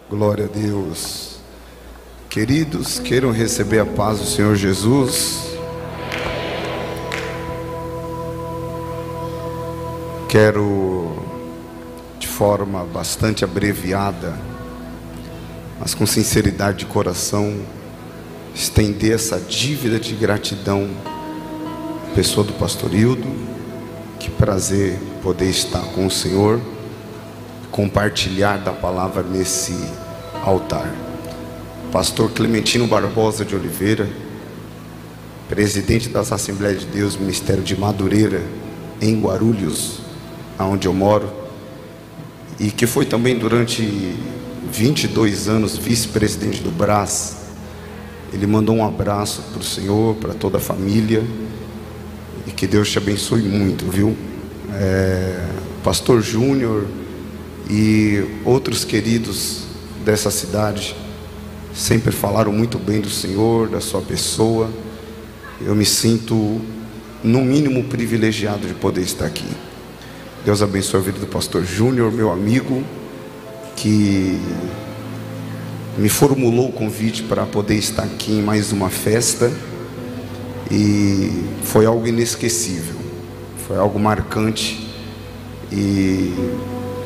Glória a Deus. Queridos, queiram receber a paz do Senhor Jesus. Quero, de forma bastante abreviada, mas com sinceridade de coração, estender essa dívida de gratidão à pessoa do pastor Hildo. Que prazer poder estar com o Senhor, compartilhar da palavra nesse altar. Pastor Clementino Barbosa de Oliveira, presidente das Assembleias de Deus, Ministério de Madureira, em Guarulhos, onde eu moro, e que foi também durante 22 anos vice-presidente do Brás. Ele mandou um abraço para o Senhor, para toda a família, e que Deus te abençoe muito, viu? Pastor Júnior e outros queridos dessa cidade sempre falaram muito bem do Senhor, da sua pessoa. Eu me sinto, no mínimo, privilegiado de poder estar aqui. Deus abençoe a vida do pastor Júnior, meu amigo, que me formulou o convite para poder estar aqui em mais uma festa, e foi algo inesquecível, foi algo marcante, e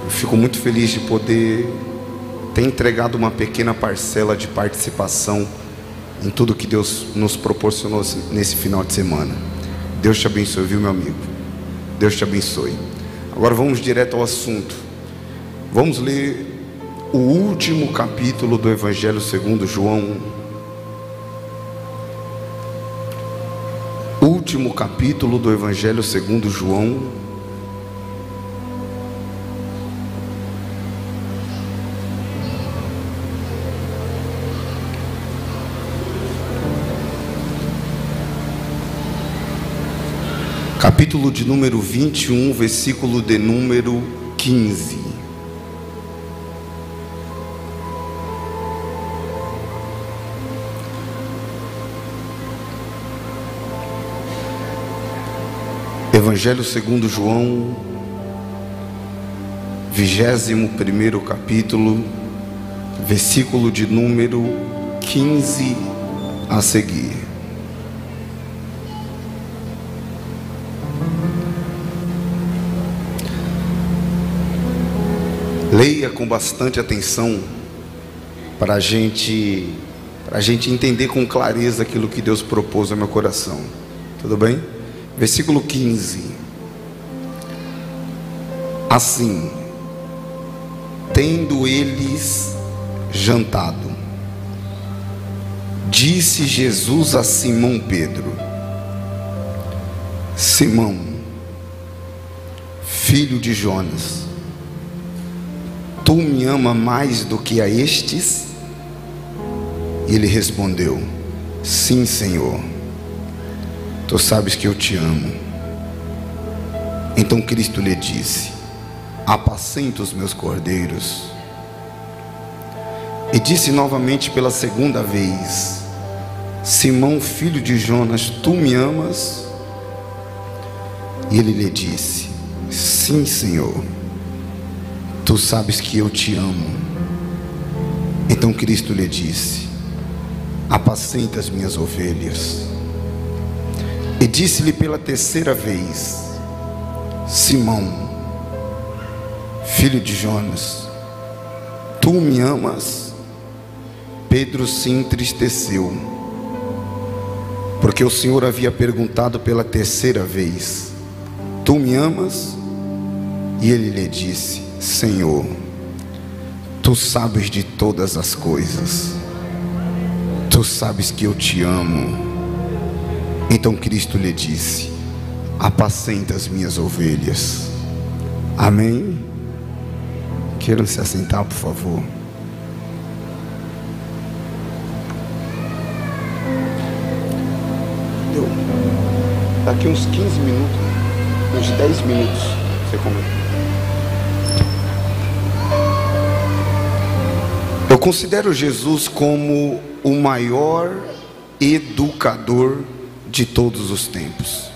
eu fico muito feliz de poder ter entregado uma pequena parcela de participação em tudo que Deus nos proporcionou nesse final de semana. Deus te abençoe, viu, meu amigo? Deus te abençoe. Agora vamos direto ao assunto. Vamos ler o último capítulo do Evangelho segundo João. Último capítulo do Evangelho segundo João. Capítulo de número 21, versículo de número 15. Evangelho segundo João, 21º capítulo, versículo de número 15 a seguir. Leia com bastante atenção para a gente entender com clareza aquilo que Deus propôs ao meu coração. Tudo bem? Versículo 15. Assim, tendo eles jantado, disse Jesus a Simão Pedro: Simão, filho de Jonas, tu me amas mais do que a estes? E ele respondeu: sim, Senhor, tu sabes que eu te amo. Então Cristo lhe disse: apacenta os meus cordeiros. E disse novamente pela segunda vez: Simão, filho de Jonas, tu me amas? E ele lhe disse: sim, Senhor, tu sabes que eu te amo. Então Cristo lhe disse: apacenta as minhas ovelhas. E disse-lhe pela terceira vez: Simão, filho de Jonas, tu me amas? Pedro se entristeceu, porque o Senhor havia perguntado pela terceira vez: tu me amas? E ele lhe disse: Senhor, tu sabes de todas as coisas, tu sabes que eu te amo. Então Cristo lhe disse: apacenta as minhas ovelhas. Amém? Queiram se assentar, por favor. Deu. Daqui uns 15 minutos, uns 10 minutos, você comenta. Eu considero Jesus como o maior educador de todos os tempos.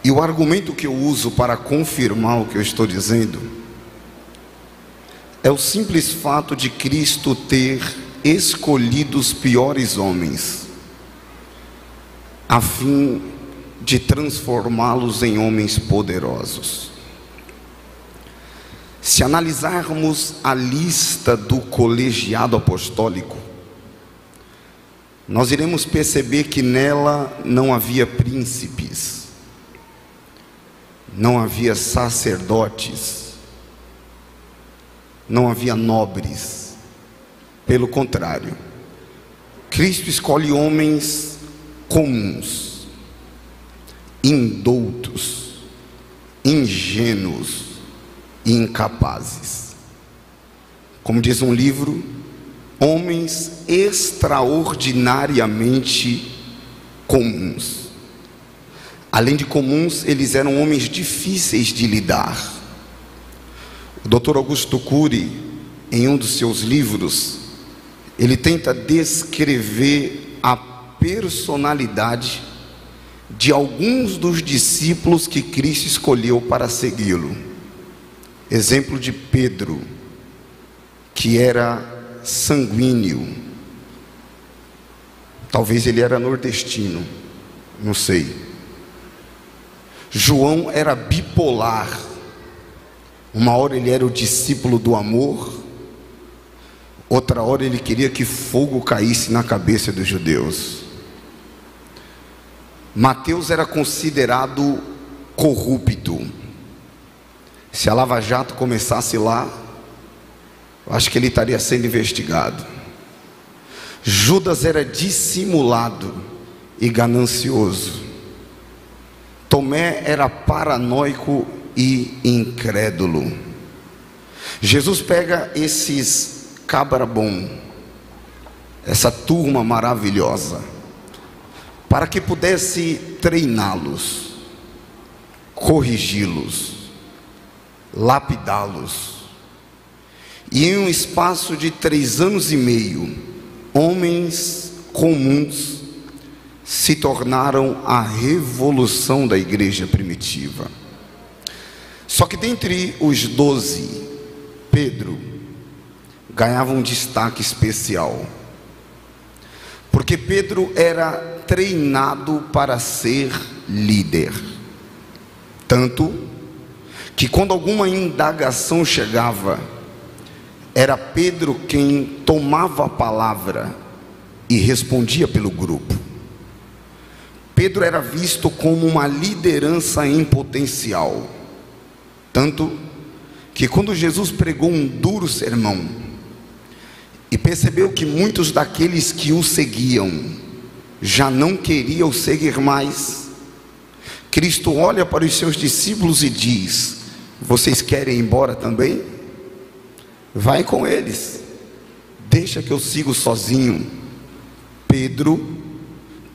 E o argumento que eu uso para confirmar o que eu estou dizendo é o simples fato de Cristo ter escolhido os piores homens, a fim de transformá-los em homens poderosos. Se analisarmos a lista do colegiado apostólico, nós iremos perceber que nela não havia príncipes, não havia sacerdotes, não havia nobres. Pelo contrário, Cristo escolhe homens comuns, indoutos, ingênuos e incapazes. Como diz um livro, homens extraordinariamente comuns. Além de comuns, eles eram homens difíceis de lidar. O Dr. Augusto Cury, em um dos seus livros, ele tenta descrever a personalidade de alguns dos discípulos que Cristo escolheu para segui-lo. Exemplo de Pedro, que era sanguíneo, talvez ele era nordestino, não sei. João era bipolar, uma hora ele era o discípulo do amor, outra hora ele queria que fogo caísse na cabeça dos judeus. Mateus era considerado corrupto. Se a Lava Jato começasse lá, eu acho que ele estaria sendo investigado. Judas era dissimulado e ganancioso. Tomé era paranoico e incrédulo. Jesus pega esses cabra bom, essa turma maravilhosa, para que pudesse treiná-los, corrigi-los, lapidá-los. E em um espaço de 3 anos e meio, homens comuns se tornaram a revolução da igreja primitiva. Só que dentre os 12, Pedro ganhava um destaque especial, porque Pedro era treinado para ser líder, tanto que quando alguma indagação chegava, era Pedro quem tomava a palavra e respondia pelo grupo. Pedro era visto como uma liderança em potencial, tanto que quando Jesus pregou um duro sermão e percebeu que muitos daqueles que o seguiam já não queriam seguir mais, Cristo olha para os seus discípulos e diz: vocês querem ir embora também? Vai com eles, deixa que eu sigo sozinho. Pedro,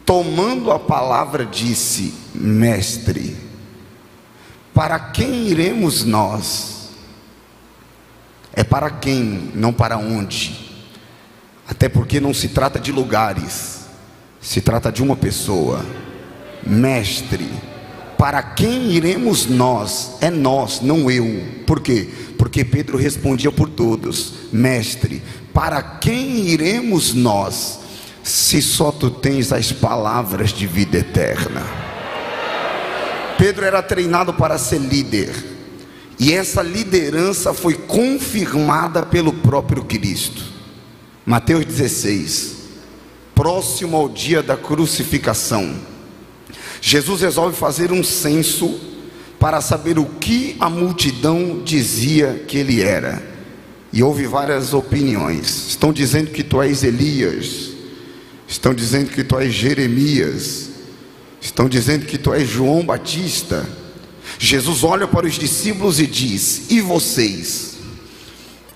tomando a palavra, disse: mestre, para quem iremos nós? É para quem, não para onde. Até porque não se trata de lugares, se trata de uma pessoa. Mestre, para quem iremos nós? É nós, não eu. Por quê? Porque Pedro respondia por todos: mestre, para quem iremos nós, se só tu tens as palavras de vida eterna? Pedro era treinado para ser líder, e essa liderança foi confirmada pelo próprio Cristo. Mateus 16, próximo ao dia da crucificação, Jesus resolve fazer um censo para saber o que a multidão dizia que ele era. E houve várias opiniões. Estão dizendo que tu és Elias, estão dizendo que tu és Jeremias, estão dizendo que tu és João Batista. Jesus olha para os discípulos e diz: e vocês?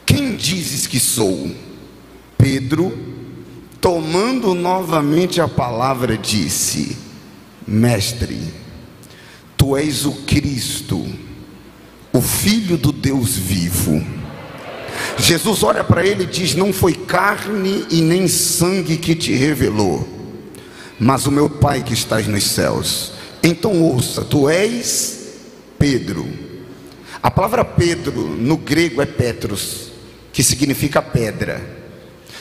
Quem dizes que sou? Pedro, tomando novamente a palavra, disse: mestre, tu és o Cristo, o Filho do Deus vivo. Jesus olha para ele e diz: não foi carne e nem sangue que te revelou, mas o meu Pai que estás nos céus. Então ouça, tu és Pedro. A palavra Pedro no grego é Petros, que significa pedra.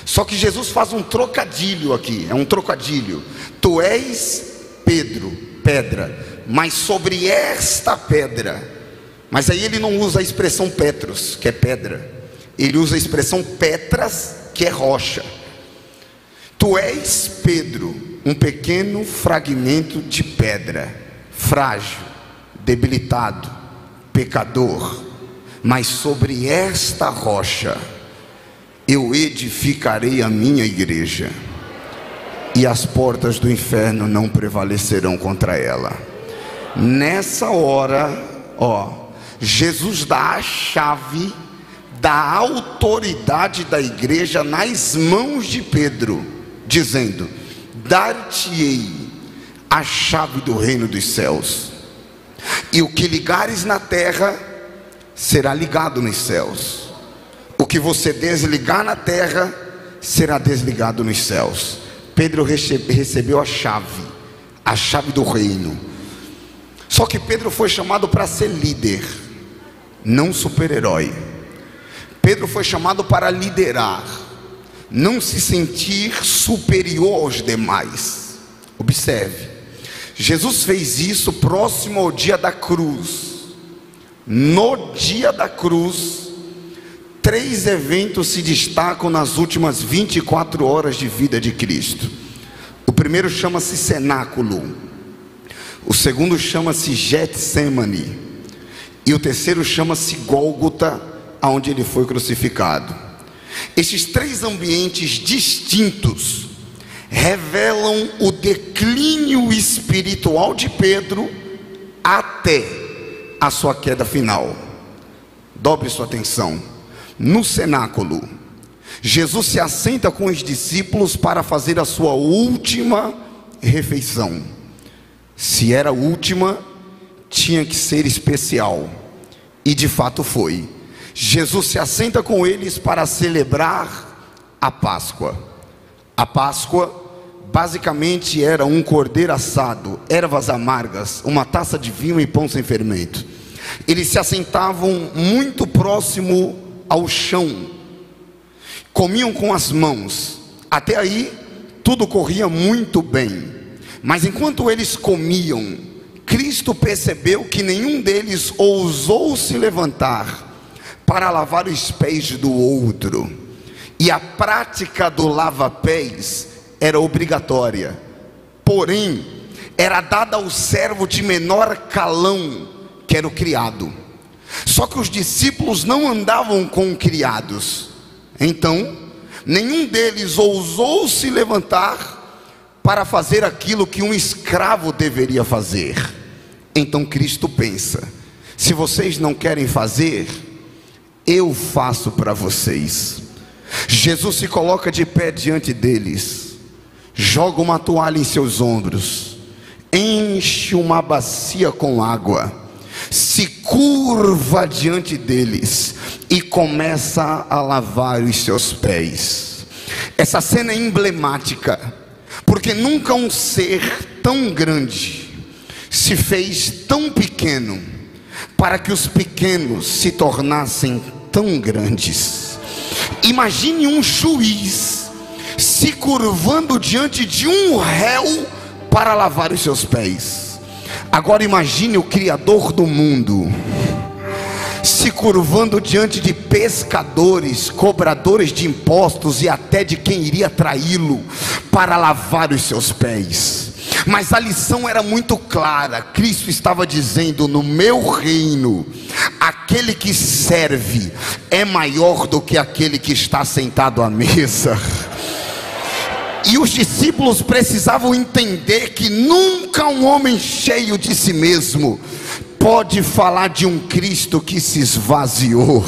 Só que Jesus faz um trocadilho aqui, é um trocadilho. Tu és Pedro, pedra, mas sobre esta pedra. Mas aí ele não usa a expressão Petros, que é pedra. Ele usa a expressão Petras, que é rocha. Tu és Pedro, um pequeno fragmento de pedra, frágil, debilitado, pecador, mas sobre esta rocha eu edificarei a minha igreja, e as portas do inferno não prevalecerão contra ela. Nessa hora, Jesus dá a chave da autoridade da igreja nas mãos de Pedro, dizendo: dar-te-ei a chave do reino dos céus, e o que ligares na terra será ligado nos céus, o que você desligar na terra será desligado nos céus. Pedro recebeu a chave do reino. Só que Pedro foi chamado para ser líder, não super-herói. Pedro foi chamado para liderar, não se sentir superior aos demais. Observe, Jesus fez isso próximo ao dia da cruz. No dia da cruz, 3 eventos se destacam nas últimas 24 horas de vida de Cristo. O primeiro chama-se cenáculo, o segundo chama-se Getsemane, e o terceiro chama-se Gólgota, aonde ele foi crucificado. Estes 3 ambientes distintos revelam o declínio espiritual de Pedro até a sua queda final. Dobre sua atenção. No cenáculo, Jesus se assenta com os discípulos para fazer a sua última refeição. Se era a última, tinha que ser especial, e de fato foi. Jesus se assenta com eles para celebrar a Páscoa. A Páscoa basicamente era um cordeiro assado, ervas amargas, uma taça de vinho e pão sem fermento. Eles se assentavam muito próximo ao chão, comiam com as mãos. Até aí tudo corria muito bem, mas enquanto eles comiam, Cristo percebeu que nenhum deles ousou se levantar para lavar os pés do outro, e a prática do lava-pés era obrigatória, porém era dada ao servo de menor calão, que era o criado. Só que os discípulos não andavam com criados, então nenhum deles ousou se levantar para fazer aquilo que um escravo deveria fazer. Então Cristo pensa: se vocês não querem fazer, eu faço para vocês. Jesus se coloca de pé diante deles, joga uma toalha em seus ombros, enche uma bacia com água, se curva diante deles e começa a lavar os seus pés. Essa cena é emblemática, porque nunca um ser tão grande se fez tão pequeno para que os pequenos se tornassem tão grandes. Imagine um juiz se curvando diante de um réu para lavar os seus pés. Agora imagine o Criador do mundo se curvando diante de pescadores, cobradores de impostos e até de quem iria traí-lo para lavar os seus pés. Mas a lição era muito clara. Cristo estava dizendo: no meu reino, aquele que serve é maior do que aquele que está sentado à mesa. E os discípulos precisavam entender que nunca um homem cheio de si mesmo pode falar de um Cristo que se esvaziou.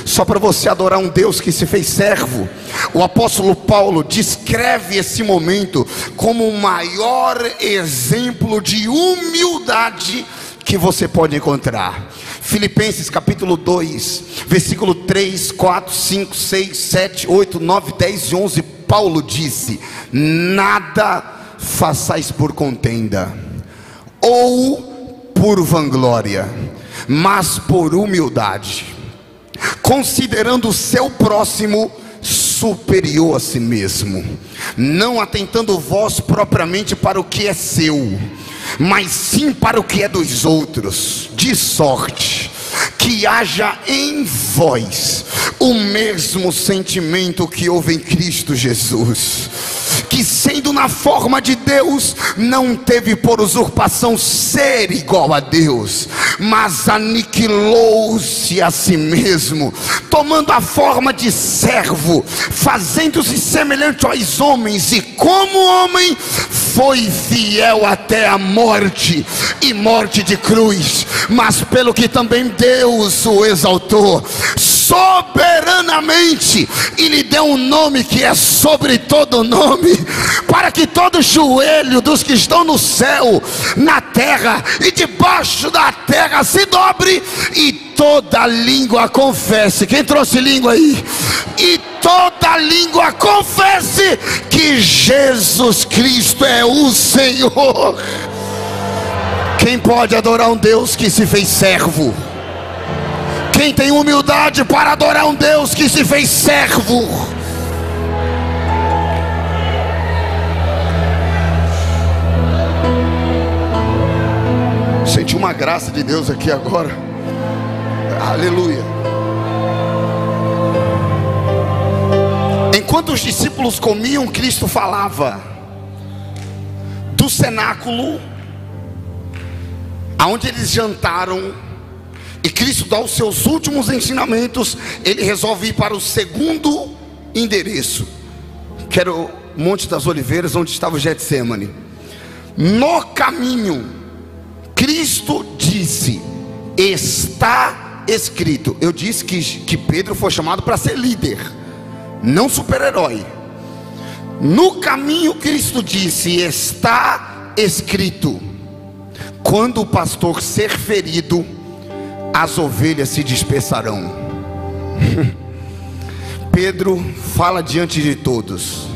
Só para você adorar um Deus que se fez servo. O apóstolo Paulo descreve esse momento como o maior exemplo de humildade que você pode encontrar. Filipenses capítulo 2, versículo 3, 4, 5, 6, 7, 8, 9, 10 e 11. Paulo disse: nada façais por contenda ou por vanglória, mas por humildade, considerando o seu próximo superior a si mesmo, não atentando vós propriamente para o que é seu, mas sim para o que é dos outros, de sorte que haja em vós o mesmo sentimento que houve em Cristo Jesus, que sendo na forma de Deus, não teve por usurpação ser igual a Deus, mas aniquilou-se a si mesmo, tomando a forma de servo, fazendo-se semelhante aos homens, e como homem foi fiel até a morte, e morte de cruz. Mas pelo que também Deus o exaltou soberanamente, e lhe deu um nome que é sobre todo nome, para que todo joelho dos que estão no céu, na terra e debaixo da terra se dobre, e toda língua confesse. Quem trouxe língua aí? E toda língua confesse que Jesus Cristo é o Senhor. Quem pode adorar um Deus que se fez servo? Quem tem humildade para adorar um Deus que se fez servo? Senti uma graça de Deus aqui agora. Aleluia. Enquanto os discípulos comiam, Cristo falava do cenáculo aonde eles jantaram, e Cristo dá os seus últimos ensinamentos. Ele resolve ir para o segundo endereço, que era o Monte das Oliveiras, onde estava o Getsemane. No caminho, Cristo disse: está escrito. Eu disse que Pedro foi chamado para ser líder, não super-herói. No caminho, Cristo disse: está escrito, quando o pastor ser ferido, as ovelhas se dispersarão. Pedro fala diante de todos: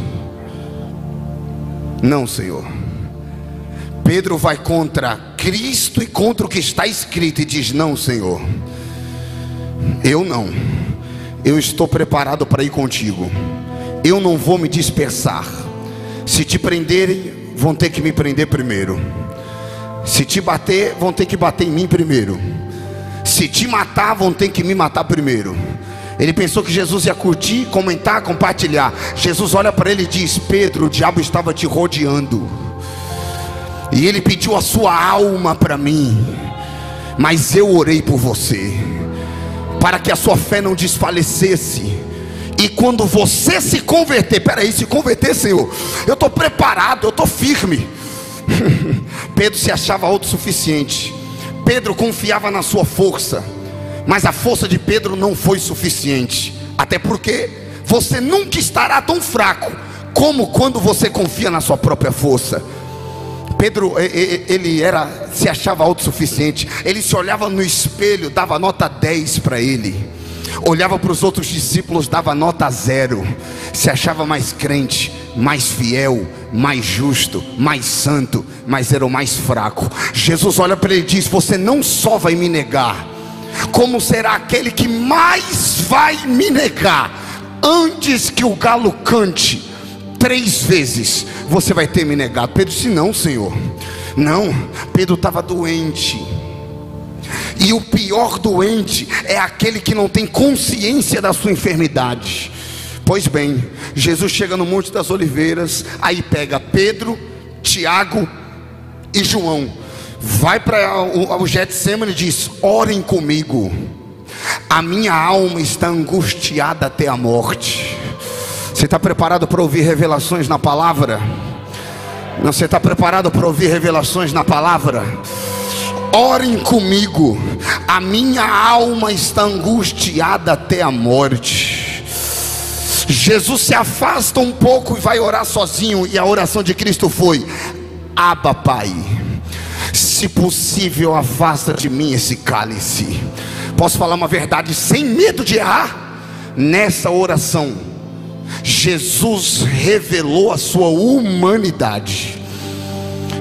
não, Senhor. Pedro vai contra Cristo e contra o que está escrito e diz: não, Senhor, eu não. Eu estou preparado para ir contigo. Eu não vou me dispersar. Se te prenderem, vão ter que me prender primeiro. Se te bater, vão ter que bater em mim primeiro. Se te matar, vão ter que me matar primeiro. Ele pensou que Jesus ia curtir, comentar, compartilhar. Jesus olha para ele e diz: Pedro, o diabo estava te rodeando, e ele pediu a sua alma para mim, mas eu orei por você, para que a sua fé não desfalecesse. E quando você se converter, peraí, se converter, Senhor, eu estou preparado, eu estou firme. Pedro se achava autossuficiente. Pedro confiava na sua força, mas a força de Pedro não foi suficiente. Até porque você nunca estará tão fraco como quando você confia na sua própria força. Pedro, ele se achava autossuficiente. Ele se olhava no espelho, dava nota 10 para ele. Olhava para os outros discípulos, dava nota 0. Se achava mais crente, mais fiel, mais justo, mais santo, mas era o mais fraco. Jesus olha para ele e diz: você não só vai me negar, como será aquele que mais vai me negar. Antes que o galo cante 3 vezes, você vai ter me negado. Pedro disse: não, Senhor, não. Pedro estava doente. E o pior doente é aquele que não tem consciência da sua enfermidade. Pois bem, Jesus chega no Monte das Oliveiras, aí pega Pedro, Tiago e João, vai para o Getsemane e diz: orem comigo, a minha alma está angustiada até a morte. Você está preparado para ouvir revelações na palavra? Não, você está preparado para ouvir revelações na palavra? Orem comigo, a minha alma está angustiada até a morte. Jesus se afasta um pouco e vai orar sozinho, e a oração de Cristo foi: Abba, Pai, se possível, afasta de mim esse cálice. Posso falar uma verdade sem medo de errar? Nessa oração, Jesus revelou a sua humanidade.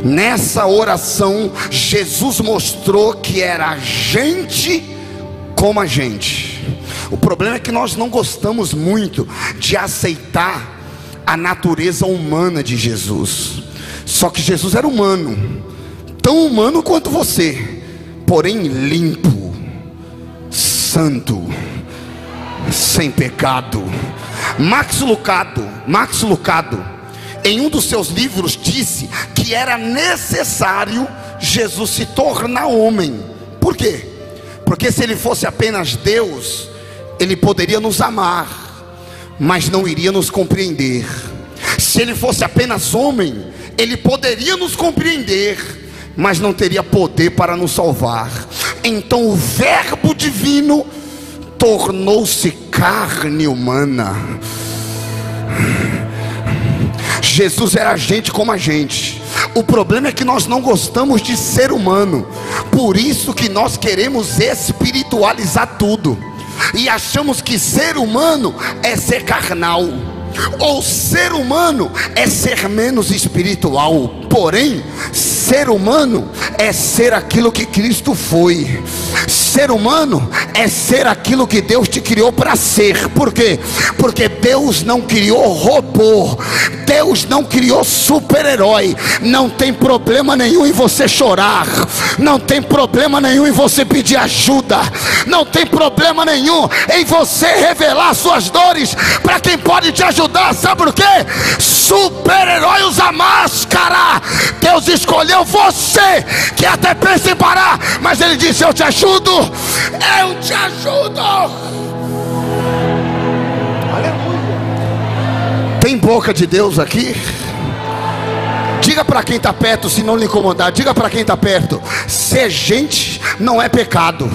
Nessa oração, Jesus mostrou que era gente como a gente. O problema é que nós não gostamos muito de aceitar a natureza humana de Jesus. Só que Jesus era humano, tão humano quanto você, porém limpo, santo, sem pecado. Max Lucado, em um dos seus livros, disse que era necessário Jesus se tornar homem. Por quê? Porque se ele fosse apenas Deus, ele poderia nos amar, mas não iria nos compreender. Se ele fosse apenas homem, ele poderia nos compreender, mas não teria poder para nos salvar. Então o Verbo divino tornou-se carne humana. Jesus era gente como a gente. O problema é que nós não gostamos de ser humano. Por isso que nós queremos espiritualizar tudo, e achamos que ser humano é ser carnal, ou ser humano é ser menos espiritual. Porém, ser humano é ser aquilo que Cristo foi. Ser humano é ser aquilo que Deus te criou para ser. Por quê? Porque Deus não criou robô, Deus não criou super-herói. Não tem problema nenhum em você chorar, não tem problema nenhum em você pedir ajuda, não tem problema nenhum em você revelar suas dores para quem pode te ajudar. Sabe por quê? Super-herói usa máscara. Deus escolheu você, que até pensa em parar, mas Ele disse: eu te ajudo, eu te ajudo. Aleluia. Tem boca de Deus aqui? Diga para quem está perto, se não lhe incomodar, diga para quem está perto: ser gente não é pecado.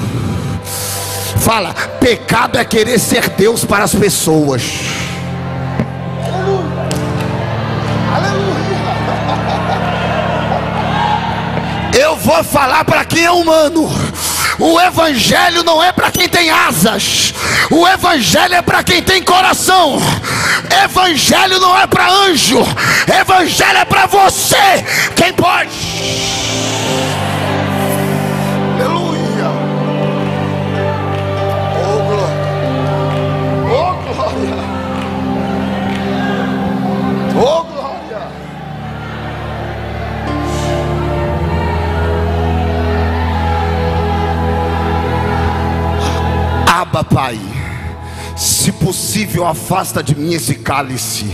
Fala: pecado é querer ser Deus para as pessoas. Eu vou falar para quem é humano. O evangelho não é para quem tem asas, o evangelho é para quem tem coração. Evangelho não é para anjo, evangelho é para você. Quem pode? Aleluia. Oh glória, oh glória, oh glória. Abba, Pai, se possível afasta de mim esse cálice,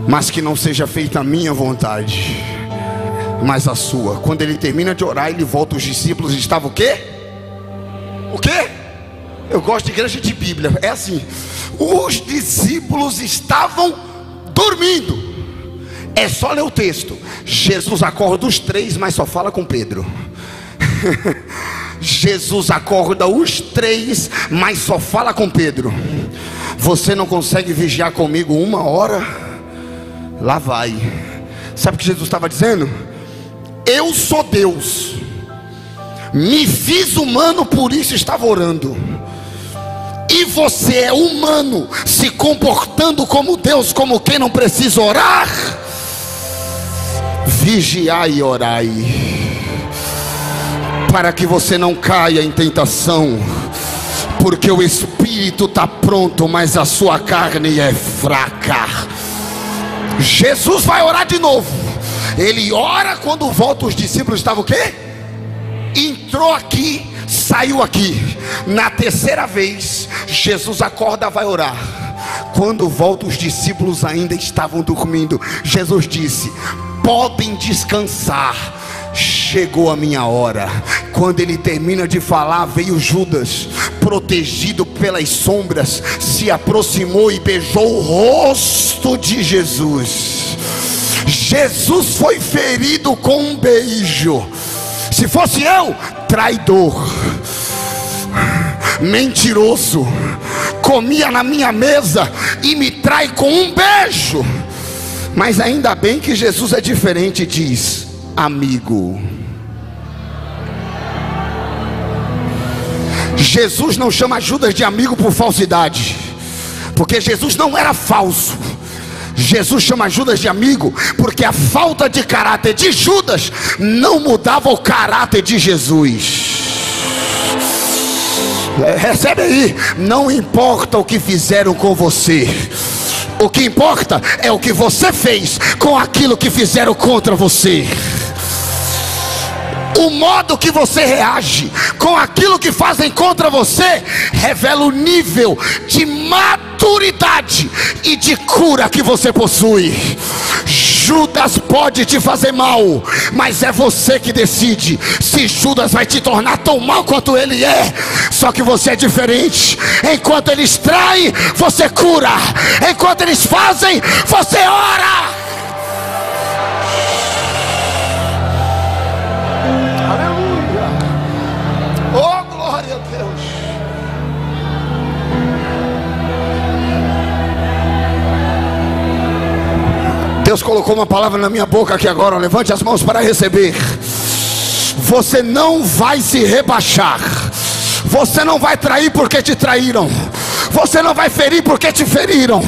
mas que não seja feita a minha vontade, mas a sua. Quando ele termina de orar, ele volta. Os discípulos estavam o quê? O quê? Eu gosto de igreja de Bíblia, é assim: os discípulos estavam dormindo. É só ler o texto. Jesus acorda os três, mas só fala com Pedro. Jesus acorda os três, mas só fala com Pedro. Você não consegue vigiar comigo 1 hora? Lá vai. Sabe o que Jesus estava dizendo? Eu sou Deus, me fiz humano, por isso estava orando. E você é humano, se comportando como Deus, como quem não precisa orar. Vigiai e orai, para que você não caia em tentação, porque o espírito está pronto, mas a sua carne é fraca. Jesus vai orar de novo. Ele ora, quando volta os discípulos estavam o quê? Entrou aqui, saiu aqui. Na terceira vez, Jesus acorda, vai orar. Quando volta os discípulos ainda estavam dormindo. Jesus disse: podem descansar, chegou a minha hora. Quando ele termina de falar, veio Judas, protegido pelas sombras, se aproximou e beijou o rosto de Jesus. Jesus foi ferido com um beijo. Se fosse eu, traidor, mentiroso, comia na minha mesa e me trai com um beijo. Mas ainda bem que Jesus é diferente, diz: amigo. Jesus não chama Judas de amigo por falsidade, porque Jesus não era falso. Jesus chama Judas de amigo porque a falta de caráter de Judas não mudava o caráter de Jesus. Recebe aí. Não importa o que fizeram com você, o que importa é o que você fez com aquilo que fizeram contra você. O modo que você reage com aquilo que fazem contra você revela o nível de maturidade e de cura que você possui. Judas pode te fazer mal, mas é você que decide se Judas vai te tornar tão mal quanto ele é. Só que você é diferente. Enquanto eles traem, você cura. Enquanto eles fazem, você ora. Aleluia. Oh, glória a Deus. Deus colocou uma palavra na minha boca aqui agora. Levante as mãos para receber. Você não vai se rebaixar. Você não vai trair porque te traíram. Você não vai ferir porque te feriram.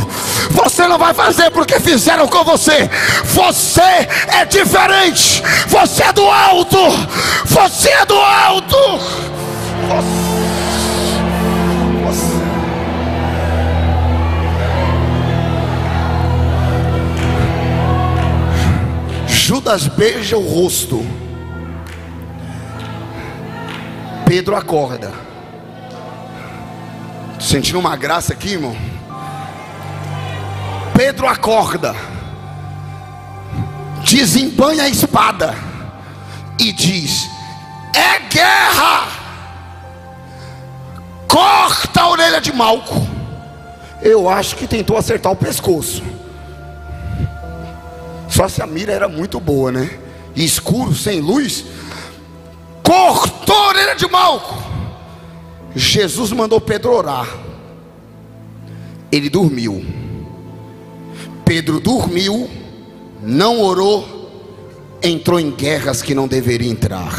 Você não vai fazer porque fizeram com você. Você é diferente. Você é do alto. Você é do alto. Judas beija o rosto. Pedro acorda. Tô sentindo uma graça aqui, irmão. Pedro acorda, desembanha a espada e diz: é guerra. Corta a orelha de Malco. Eu acho que tentou acertar o pescoço. Só se a mira era muito boa, né? E escuro, sem luz. Cortou a orelha de Malco. Jesus mandou Pedro orar. Ele dormiu. Pedro dormiu, não orou, entrou em guerras que não deveria entrar.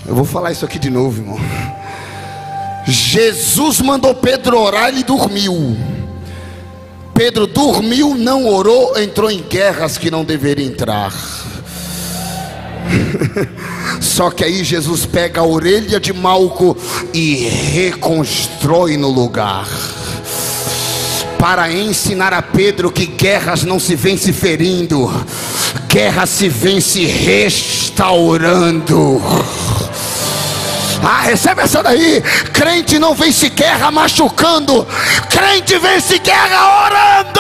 Eu vou falar isso aqui de novo, irmão. Jesus mandou Pedro orar, ele dormiu. Pedro dormiu, não orou, entrou em guerras que não deveria entrar. Só que aí Jesus pega a orelha de Malco e reconstrói no lugar, para ensinar a Pedro que guerras não se vence ferindo, guerra se vence restaurando. Ah, recebe essa daí. Crente não vence guerra machucando, crente vence guerra orando.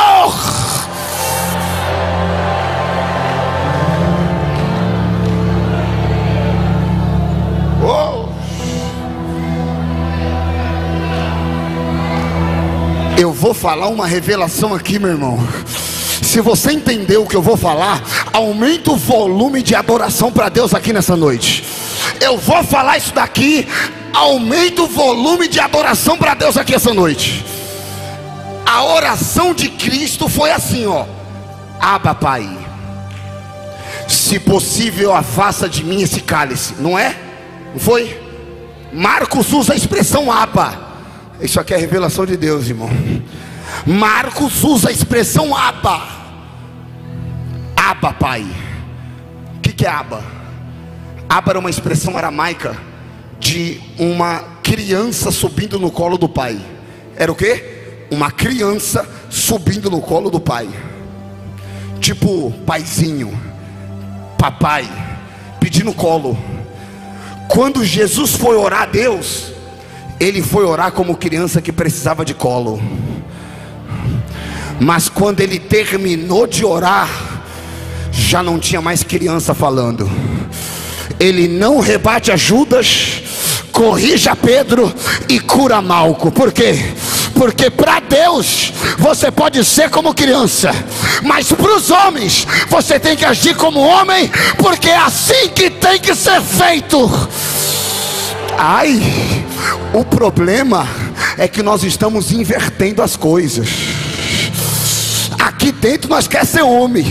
Oh. Eu vou falar uma revelação aqui, meu irmão. Se você entendeu o que eu vou falar, aumenta o volume de adoração para Deus aqui nessa noite. Eu vou falar isso daqui, aumenta o volume de adoração para Deus aqui essa noite. A oração de Cristo foi assim, ó: Abba, Pai, se possível afasta de mim esse cálice. Não é? Não foi? Marcos usa a expressão Abba. Isso aqui é revelação de Deus, irmão. Marcos usa a expressão Abba. Abba, Pai. O que é Abba? Abba era uma expressão aramaica de uma criança subindo no colo do pai. Era o quê? Uma criança subindo no colo do pai. Tipo paizinho, papai, pedindo colo. Quando Jesus foi orar a Deus, ele foi orar como criança que precisava de colo. Mas quando ele terminou de orar, já não tinha mais criança falando. Ele não rebate a Judas, corrige a Pedro e cura Malco. Por quê? Porque para Deus você pode ser como criança, mas para os homens você tem que agir como homem, porque é assim que tem que ser feito. Ai, o problema é que nós estamos invertendo as coisas. Aqui dentro nós quer ser homem,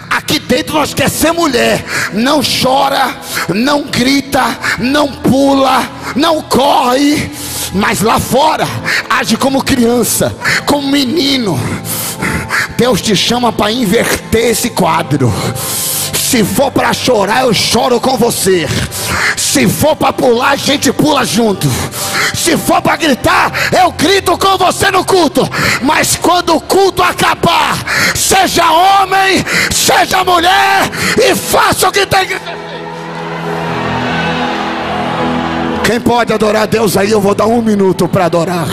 aqui dentro nós quer ser mulher. Não chora, não grita, não pula, não corre, mas lá fora age como criança, como menino. Deus te chama para inverter esse quadro. Se for para chorar, eu choro com você. Se for para pular, a gente pula junto. Se for para gritar, eu grito com você no culto. Mas quando o culto acabar, seja homem, seja mulher, e faça o que tem que ser. Quem pode adorar a Deus aí? Eu vou dar 1 minuto para adorar.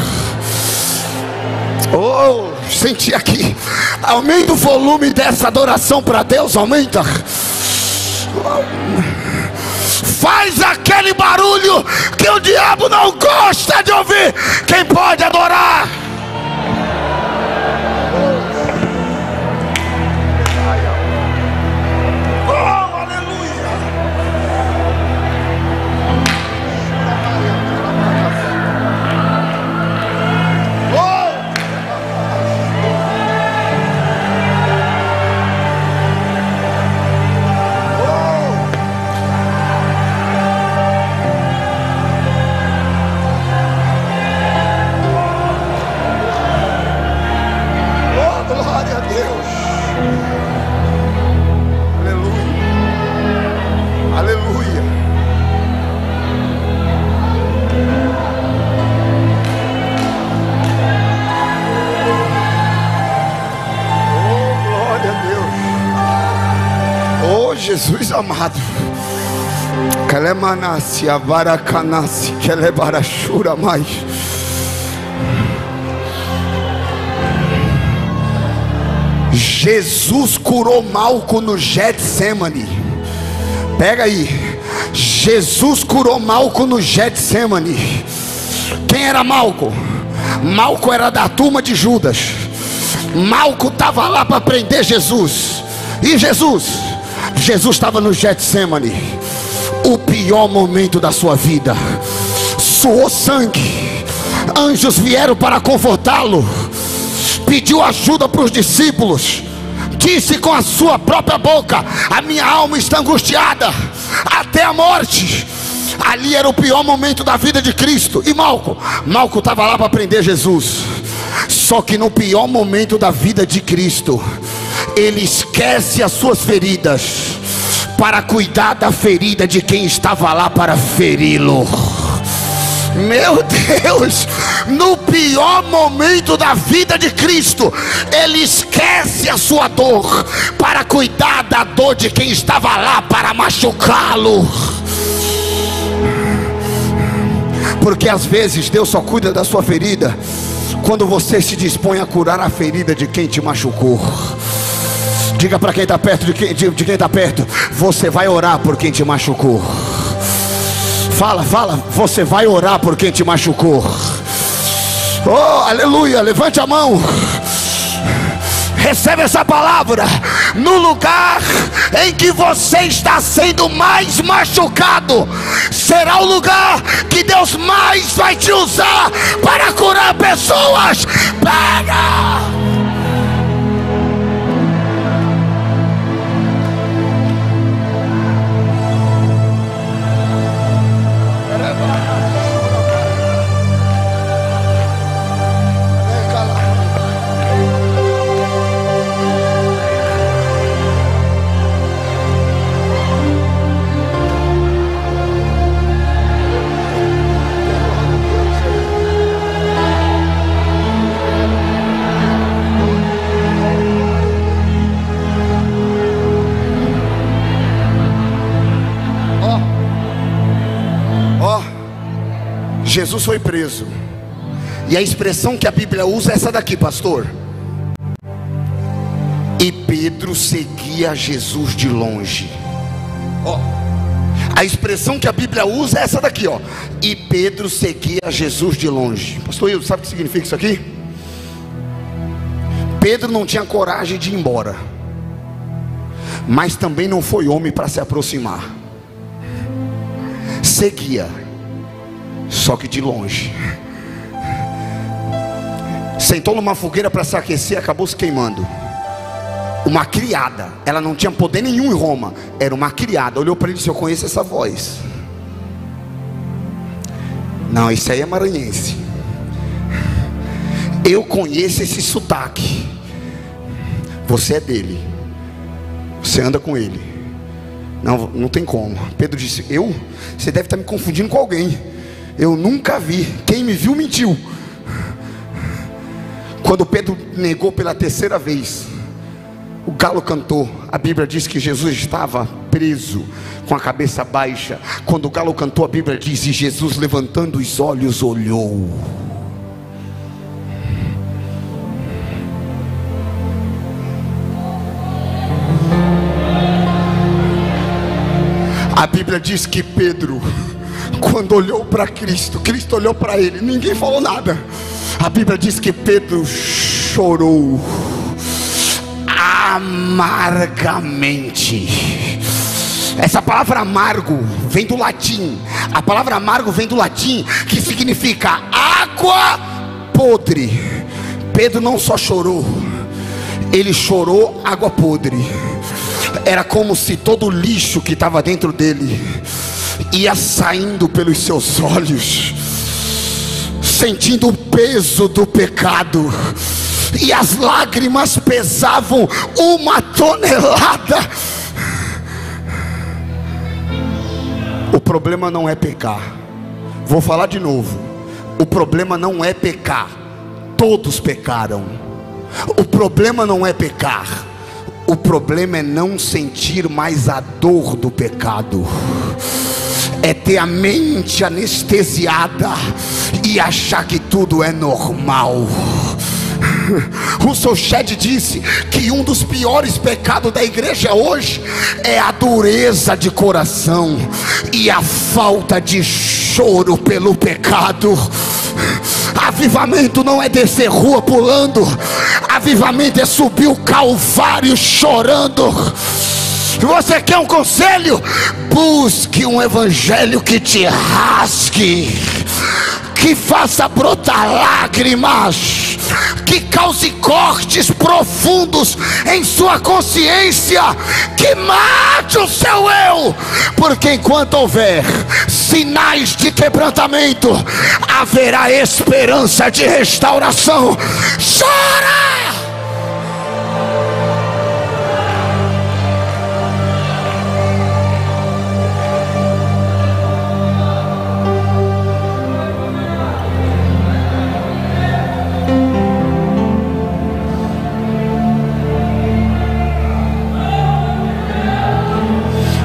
Oh, senti aqui. Aumenta o volume dessa adoração para Deus. Aumenta. Faz aquele barulho que o diabo não gosta de ouvir. Quem pode adorar? Jesus amado, Kelemanasi, Avarakanasi, Kelebarashura mais. Jesus curou Malco no Getsemane. Pega aí. Jesus curou Malco no Getsemane. Quem era Malco? Malco era da turma de Judas. Malco estava lá para prender Jesus. E Jesus estava no Getsemane, o pior momento da sua vida. Suou sangue. Anjos vieram para confortá-lo. Pediu ajuda para os discípulos. Disse com a sua própria boca: a minha alma está angustiada até a morte. Ali era o pior momento da vida de Cristo. E Malco estava lá para prender Jesus. Só que no pior momento da vida de Cristo, ele esquece as suas feridas para cuidar da ferida de quem estava lá para feri-lo. Meu Deus, no pior momento da vida de Cristo, ele esquece a sua dor para cuidar da dor de quem estava lá para machucá-lo. Porque às vezes Deus só cuida da sua ferida quando você se dispõe a curar a ferida de quem te machucou. Diga para quem está perto, de quem está perto: você vai orar por quem te machucou. Fala, você vai orar por quem te machucou. Oh, aleluia, levante a mão. Recebe essa palavra. No lugar em que você está sendo mais machucado, será o lugar que Deus mais vai te usar para curar pessoas. Pega! Jesus foi preso. E a expressão que a Bíblia usa é essa daqui, pastor. E Pedro seguia Jesus de longe. Ó, a expressão que a Bíblia usa é essa daqui, ó. E Pedro seguia Jesus de longe. Pastor Hildo, sabe o que significa isso aqui? Pedro não tinha coragem de ir embora, mas também não foi homem para se aproximar. Seguia, só que de longe. Sentou numa fogueira para se aquecer, acabou se queimando. Uma criada, ela não tinha poder nenhum em Roma, era uma criada, olhou para ele e disse: eu conheço essa voz. Não, isso aí é maranhense. Eu conheço esse sotaque. Você é dele, você anda com ele. Não, não tem como. Pedro disse: eu? Você deve estar me confundindo com alguém. Eu nunca vi. Quem me viu mentiu. Quando Pedro negou pela terceira vez, o galo cantou. A Bíblia diz que Jesus estava preso, com a cabeça baixa. Quando o galo cantou, a Bíblia diz: e Jesus, levantando os olhos, olhou. A Bíblia diz que Pedro, quando olhou para Cristo, Cristo olhou para ele, ninguém falou nada. A Bíblia diz que Pedro chorou amargamente. Essa palavra amargo vem do latim. A palavra amargo vem do latim, que significa água podre. Pedro não só chorou, ele chorou água podre. Era como se todo o lixo que estava dentro dele ia saindo pelos seus olhos, sentindo o peso do pecado, e as lágrimas pesavam 1 tonelada. O problema não é pecar. Vou falar de novo. O problema não é pecar. Todos pecaram. O problema não é pecar. O problema é não sentir mais a dor do pecado. É ter a mente anestesiada e achar que tudo é normal. O Sr. Shedd disse que um dos piores pecados da igreja hoje é a dureza de coração e a falta de choro pelo pecado. Avivamento não é descer rua pulando. Avivamento é subir o Calvário chorando. Você quer um conselho? Busque um evangelho que te rasgue, que faça brotar lágrimas, que cause cortes profundos em sua consciência, que mate o seu eu. Porque enquanto houver sinais de quebrantamento, haverá esperança de restauração. Chora!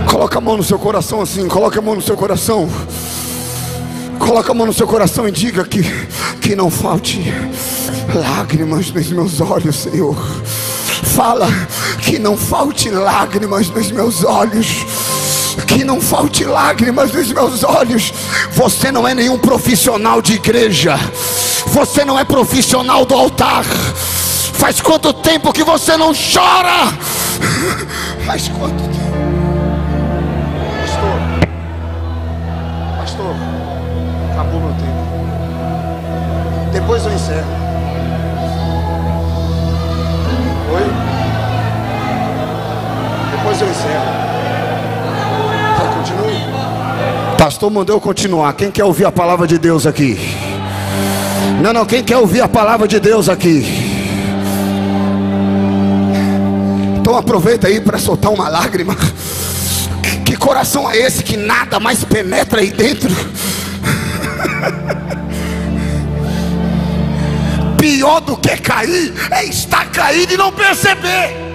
Coloca a mão no seu coração assim, coloca a mão no seu coração. Coloca a mão no seu coração e diga que não falte lágrimas nos meus olhos, Senhor. Fala que não falte lágrimas nos meus olhos. Que não falte lágrimas nos meus olhos. Você não é nenhum profissional de igreja. Você não é profissional do altar. Faz quanto tempo que você não chora? Faz quanto tempo? Pastor, acabou meu tempo. Depois eu encerro. Oi? Depois eu encerro. Quer que continue? Pastor mandou eu continuar. Quem quer ouvir a palavra de Deus aqui? Não, quem quer ouvir a palavra de Deus aqui? Então aproveita aí para soltar uma lágrima. Que coração é esse que nada mais penetra aí dentro? Pior do que cair é estar caído e não perceber.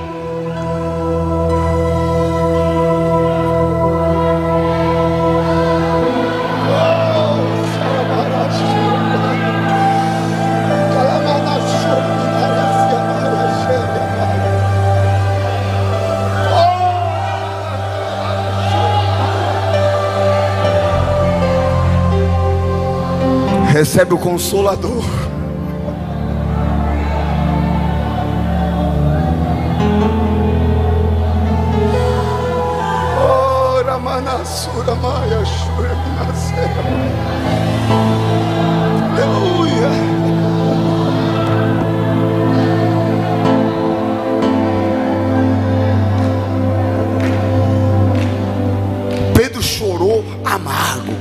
Recebe o Consolador. Ora manassura maia shura nascera. Aleluia. Pedro chorou amargo.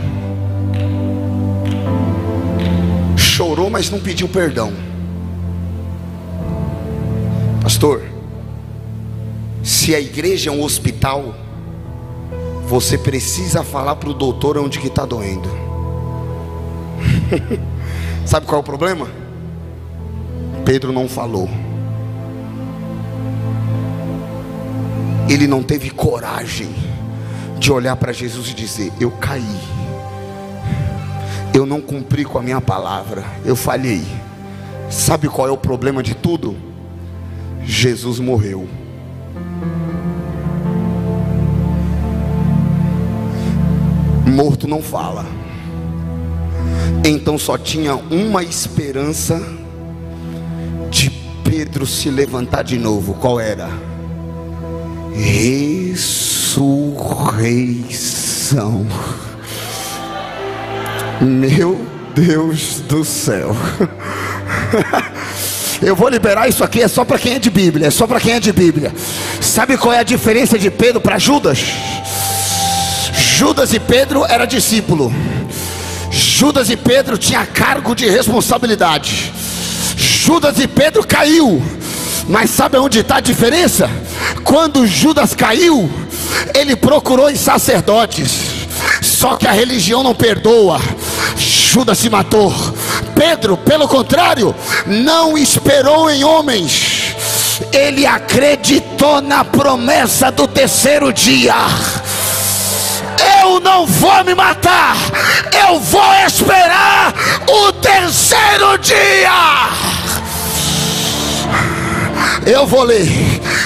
Chorou, mas não pediu perdão. Pastor, se a igreja é um hospital, você precisa falar para o doutor onde que está doendo. Sabe qual é o problema? Pedro não falou. Ele não teve coragem de olhar para Jesus e dizer: eu caí, eu não cumpri com a minha palavra, eu falhei. Sabe qual é o problema de tudo? Jesus morreu. Morto não fala. Então só tinha uma esperança de Pedro se levantar de novo. Qual era? Ressurreição. Meu Deus do céu. Eu vou liberar isso aqui, é só para quem é de Bíblia, é só para quem é de Bíblia. Sabe qual é a diferença de Pedro para Judas? Judas e Pedro era discípulo. Judas e Pedro tinha cargo de responsabilidade. Judas e Pedro caiu. Mas sabe onde está a diferença? Quando Judas caiu, ele procurou em sacerdotes. Só que a religião não perdoa. Judas se matou. Pedro, pelo contrário, não esperou em homens. Ele acreditou na promessa do terceiro dia. Eu não vou me matar, eu vou esperar o terceiro dia. Eu vou ler.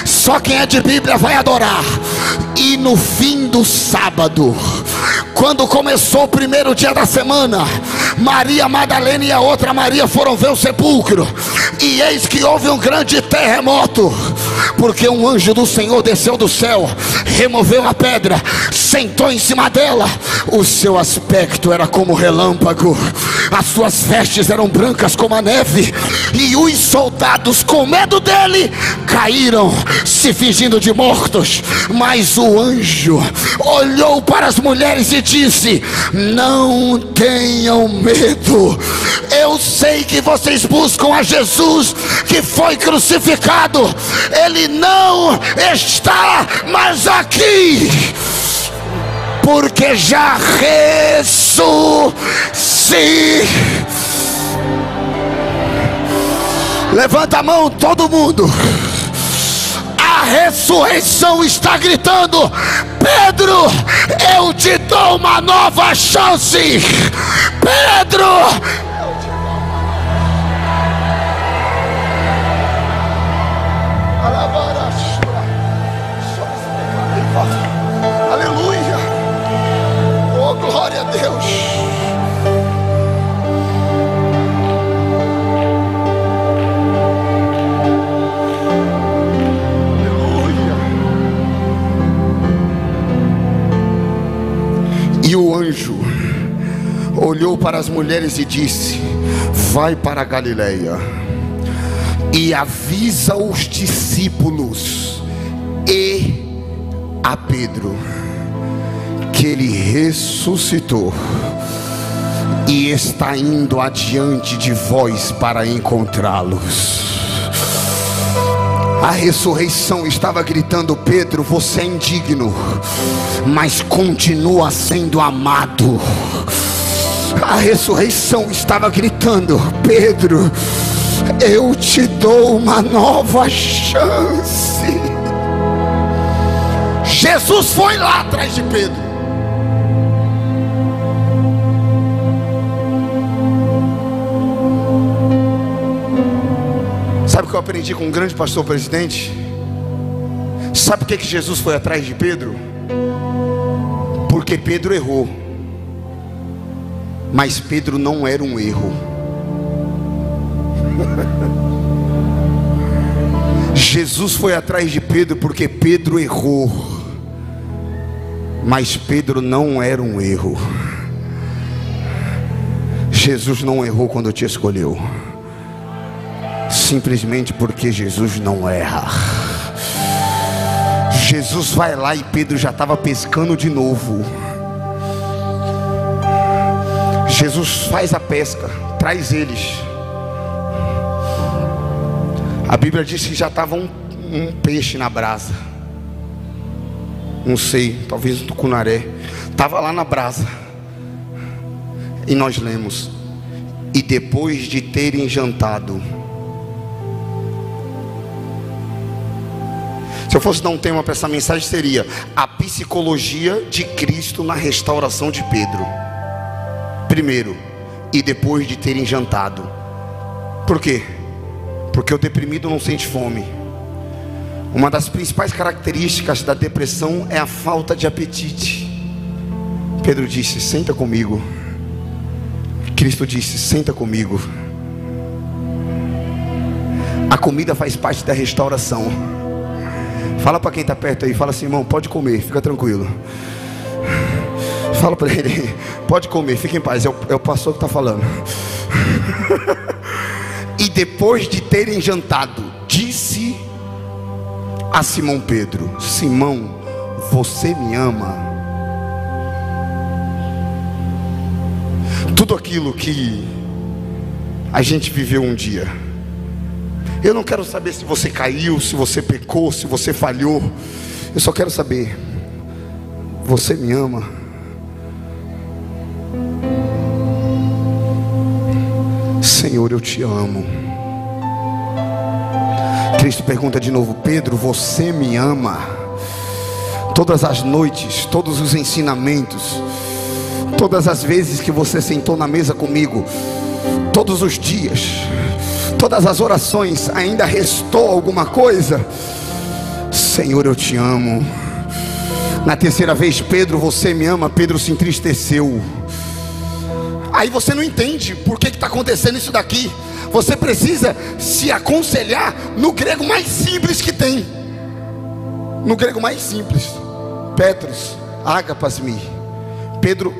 Só quem é de Bíblia vai adorar. E no fim do sábado, quando começou o primeiro dia da semana, Maria Madalena e a outra Maria foram ver o sepulcro. E eis que houve um grande terremoto, porque um anjo do Senhor desceu do céu, removeu a pedra, sentou em cima dela. O seu aspecto era como relâmpago, as suas vestes eram brancas como a neve. E os soldados, com medo dele, caíram, se fingindo de mortos. Mas o anjo olhou para as mulheres e disse: não tenham medo. Eu sei que vocês buscam a Jesus que foi crucificado. Ele não está mais aqui, porque já ressuscitou. Levanta a mão todo mundo. A ressurreição está gritando: Pedro, eu te dou uma nova chance. Pedro, aleluia, oh glória a Deus. E o anjo olhou para as mulheres e disse: vai para a Galileia e avisa os discípulos e a Pedro que ele ressuscitou e está indo adiante de vós para encontrá-los. A ressurreição estava gritando: Pedro, você é indigno, mas continua sendo amado. A ressurreição estava gritando: Pedro, eu te dou uma nova chance. Jesus foi lá atrás de Pedro. Sabe o que eu aprendi com um grande pastor presidente? Sabe por que Jesus foi atrás de Pedro? Porque Pedro errou. Mas Pedro não era um erro. Jesus foi atrás de Pedro porque Pedro errou. Mas Pedro não era um erro. Jesus não errou quando te escolheu, simplesmente porque Jesus não erra. Jesus vai lá e Pedro já estava pescando de novo. Jesus faz a pesca, traz eles. A Bíblia diz que já estava um peixe na brasa. Não sei, talvez um tucunaré. Estava lá na brasa. E nós lemos: e depois de terem jantado. Se eu fosse dar um tema para essa mensagem, seria a psicologia de Cristo na restauração de Pedro. Primeiro, e depois de terem jantado. Por quê? Porque o deprimido não sente fome. Uma das principais características da depressão é a falta de apetite. Pedro disse: senta comigo. Cristo disse: senta comigo. A comida faz parte da restauração. Fala para quem está perto aí, fala assim: irmão, pode comer, fica tranquilo. Fala para ele: pode comer, fica em paz, é o pastor que está falando. E depois de terem jantado, disse a Simão Pedro: Simão, você me ama? Tudo aquilo que a gente viveu um dia, eu não quero saber se você caiu, se você pecou, se você falhou. Eu só quero saber: você me ama? Senhor, eu te amo. Cristo pergunta de novo: Pedro, você me ama? Todas as noites, todos os ensinamentos, todas as vezes que você sentou na mesa comigo, todos os dias, todas as orações, ainda restou alguma coisa? Senhor, eu te amo. Na terceira vez: Pedro, você me ama? Pedro se entristeceu. Aí você não entende por que está acontecendo isso daqui. Você precisa se aconselhar no grego mais simples que tem. No grego mais simples: Petros, ágapasmi. Pedro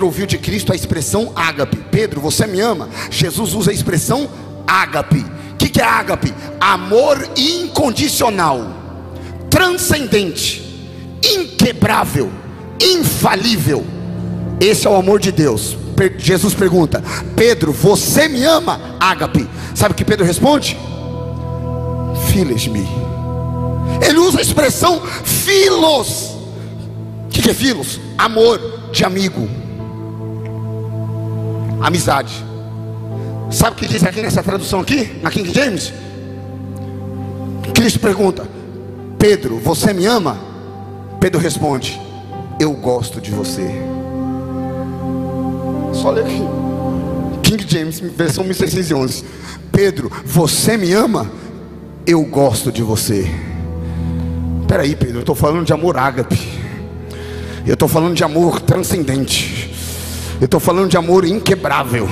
ouviu de Cristo a expressão ágape. Pedro, você me ama? Jesus usa a expressão ágape. O que é ágape? Amor incondicional, transcendente, inquebrável, infalível. Esse é o amor de Deus. Jesus pergunta: Pedro, você me ama? Ágape. Sabe o que Pedro responde? Files-me. Ele usa a expressão filos. O que é filos? Amor de amigo, amizade. Sabe o que diz aqui nessa tradução aqui, na King James? Cristo pergunta: Pedro, você me ama? Pedro responde: eu gosto de você. Só ler aqui, King James, versão 1611. Pedro, você me ama? Eu gosto de você. Peraí, Pedro, eu estou falando de amor ágape. Eu estou falando de amor transcendente. Eu estou falando de amor inquebrável.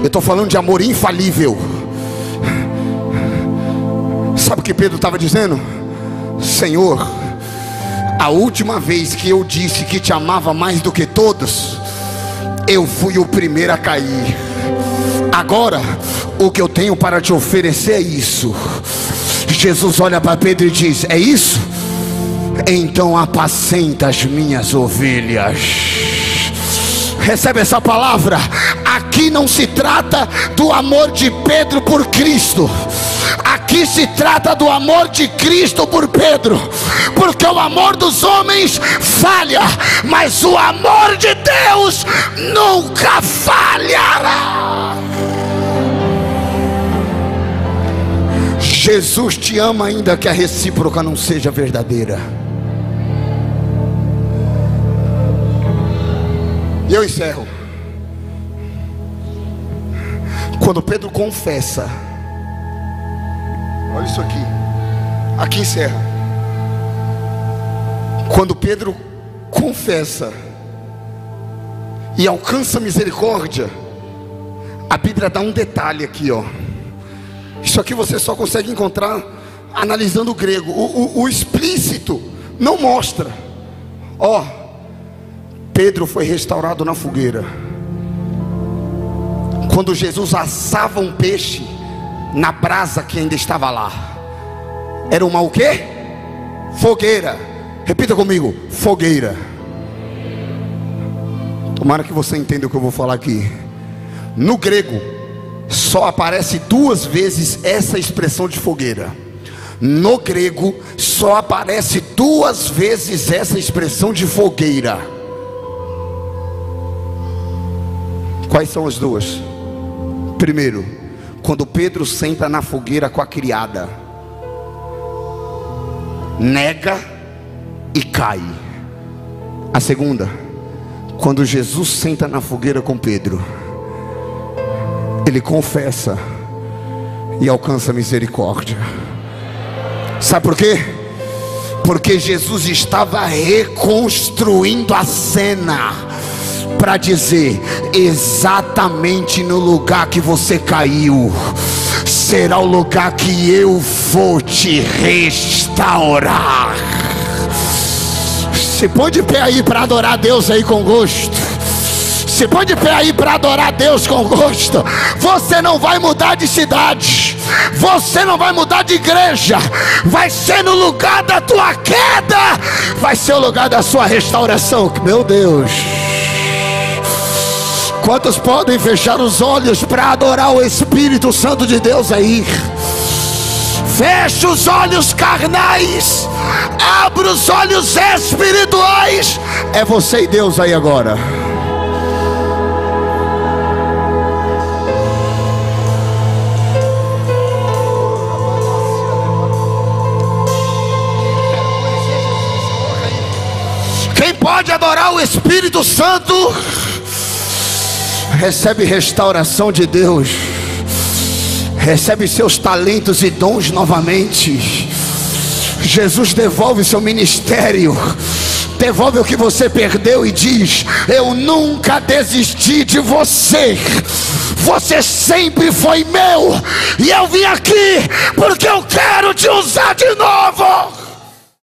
Eu estou falando de amor infalível. Sabe o que Pedro estava dizendo? Senhor, a última vez que eu disse que te amava mais do que todos, eu fui o primeiro a cair. Agora o que eu tenho para te oferecer é isso. Jesus olha para Pedro e diz: é isso? Então apacenta as minhas ovelhas. Recebe essa palavra. Aqui não se trata do amor de Pedro por Cristo. Aqui se trata do amor de Cristo por Pedro. Porque o amor dos homens falha, mas o amor de Deus nunca falhará. Jesus te ama, ainda que a recíproca não seja verdadeira. E eu encerro. Quando Pedro confessa, olha isso aqui, aqui encerra. Quando Pedro confessa e alcança misericórdia, a Bíblia dá um detalhe aqui, ó. Isso aqui você só consegue encontrar analisando o grego. O explícito não mostra. Ó, Pedro foi restaurado na fogueira. Quando Jesus assava um peixe na brasa que ainda estava lá, era uma o quê? Fogueira. Repita comigo: fogueira. Tomara que você entenda o que eu vou falar aqui. No grego só aparece 2 vezes essa expressão de fogueira. No grego só aparece 2 vezes essa expressão de fogueira. Quais são as duas? Primeiro, quando Pedro senta na fogueira com a criada, nega e cai. A segunda, quando Jesus senta na fogueira com Pedro, ele confessa e alcança misericórdia. Sabe por quê? Porque Jesus estava reconstruindo a cena para dizer: exatamente no lugar que você caiu será o lugar que eu vou te restaurar. Se põe de pé aí para adorar Deus aí com gosto. Se põe de pé aí para adorar Deus com gosto. Você não vai mudar de cidade, você não vai mudar de igreja. Vai ser no lugar da tua queda, vai ser o lugar da sua restauração. Meu Deus, quantos podem fechar os olhos para adorar o Espírito Santo de Deus aí? Feche os olhos carnais, abra os olhos espirituais. É você e Deus aí agora. Quem pode adorar o Espírito Santo recebe restauração de Deus, recebe seus talentos e dons novamente. Jesus devolve seu ministério, devolve o que você perdeu e diz: eu nunca desisti de você, você sempre foi meu, e eu vim aqui porque eu quero te usar de novo.